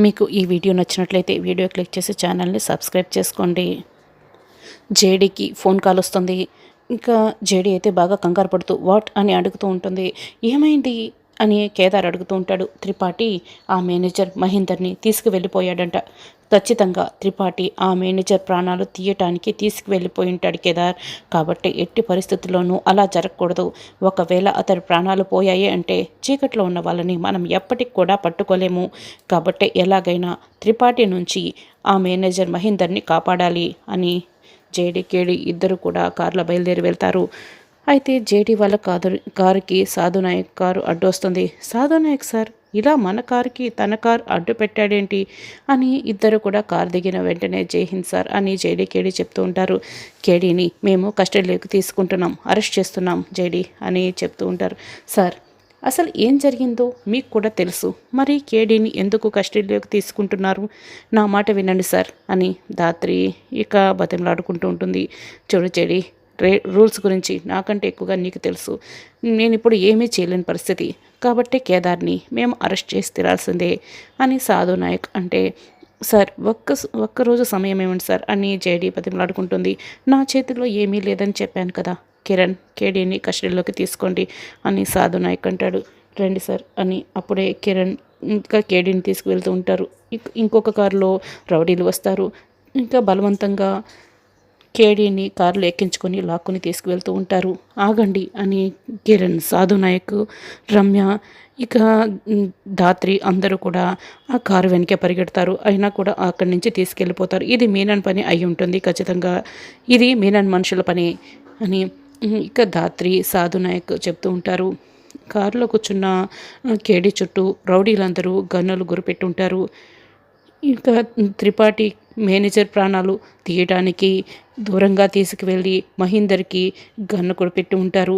మీకు ఈ వీడియో నచ్చినట్లయితే వీడియో క్లిక్ చేసి ఛానల్ని సబ్స్క్రైబ్ చేసుకోండి. జేడీకి ఫోన్ కాల్ వస్తుంది. ఇంకా జేడీ అయితే బాగా కంగారు పడుతూ వాట్ అని అడుగుతూ ఉంటుంది. ఏమైంది అని కేదార్ అడుగుతూ ఉంటాడు. త్రిపాఠి ఆ మేనేజర్ మహేందర్ని తీసుకువెళ్ళిపోయాడంట. ఖచ్చితంగా త్రిపాఠి ఆ మేనేజర్ ప్రాణాలు తీయటానికి తీసుకువెళ్ళిపోయి ఉంటాడు కేదార్. కాబట్టి ఎట్టి పరిస్థితుల్లోనూ అలా జరగకూడదు. ఒకవేళ అతడి ప్రాణాలు పోయాయి అంటే చీకట్లో ఉన్న వాళ్ళని మనం ఎప్పటికి కూడా పట్టుకోలేము. కాబట్టి ఎలాగైనా త్రిపాఠి నుంచి ఆ మేనేజర్ మహేందర్ని కాపాడాలి అని జేడీ కేడీ ఇద్దరు కూడా కారులో బయలుదేరి వెళ్తారు. అయితే జేడీ వాళ్ళ కారుకి సాధునాయక్ కారు అడ్డు వస్తుంది. సాధునాయక్ సార్ ఇలా మన కారుకి తన కారు అడ్డు పెట్టాడేంటి అని ఇద్దరు కూడా కారు దిగిన వెంటనే జై హింద్ సార్ అని జేడీ కేడీ చెప్తూ ఉంటారు. కేడీని మేము కస్టడీలోకి తీసుకుంటున్నాం, అరెస్ట్ చేస్తున్నాం జేడీ అని చెప్తూ ఉంటారు. సార్ అసలు ఏం జరిగిందో మీకు కూడా తెలుసు, మరి కేడీని ఎందుకు కస్టడీలోకి తీసుకుంటున్నారు? నా మాట వినండి సార్ అని ధాత్రి ఇక బతిమలాడుకుంటూ ఉంటుంది. చూడు జేడీ, రూల్స్ గురించి నాకంటే ఎక్కువగా నీకు తెలుసు. నేను ఇప్పుడు ఏమీ చేయలేని పరిస్థితి, కాబట్టి కేదార్ని మేము అరెస్ట్ చేసి తీరాల్సిందే అని సాధు నాయక్ అంటే, సార్ ఒక్కరోజు సమయం ఏమండి సార్ అని జేడీ బతిమలాడుకుంటుంది. నా చేతిలో ఏమీ లేదని చెప్పాను కదా, కిరణ్ కేడీని కస్టడీలోకి తీసుకోండి అని సాధు నాయక్ అంటాడు. రండి సార్ అని అప్పుడే కిరణ్ ఇంకా కేడీని తీసుకువెళ్తూ ఉంటారు. ఇంకొక కారులో రౌడీలు వస్తారు. ఇంకా బలవంతంగా కేడీని కారులో ఎక్కించుకొని లాక్కుని తీసుకువెళ్తూ ఉంటారు. ఆగండి అని కిరణ్, సాధు నాయక్, రమ్య ఇక ధాత్రి అందరూ కూడా ఆ కారు వెనకే పరిగెడతారు. అయినా కూడా అక్కడి నుంచి తీసుకెళ్ళిపోతారు. ఇది మీనన్ పని అయి ఉంటుంది ఖచ్చితంగా, ఇది మీనన్ మనుషుల పని అని ఇక ధాత్రి, సాధు నాయక్ చెప్తూ ఉంటారు. కారులో కూర్చున్న కేడీ చుట్టూ రౌడీలందరూ గన్నులు గురిపెట్టి ఉంటారు. ఇంకా త్రిపాఠి మేనేజర్ ప్రాణాలు తీయడానికి దూరంగా తీసుకువెళ్ళి మహేందర్కి గన్ను కూడా పెట్టి ఉంటారు.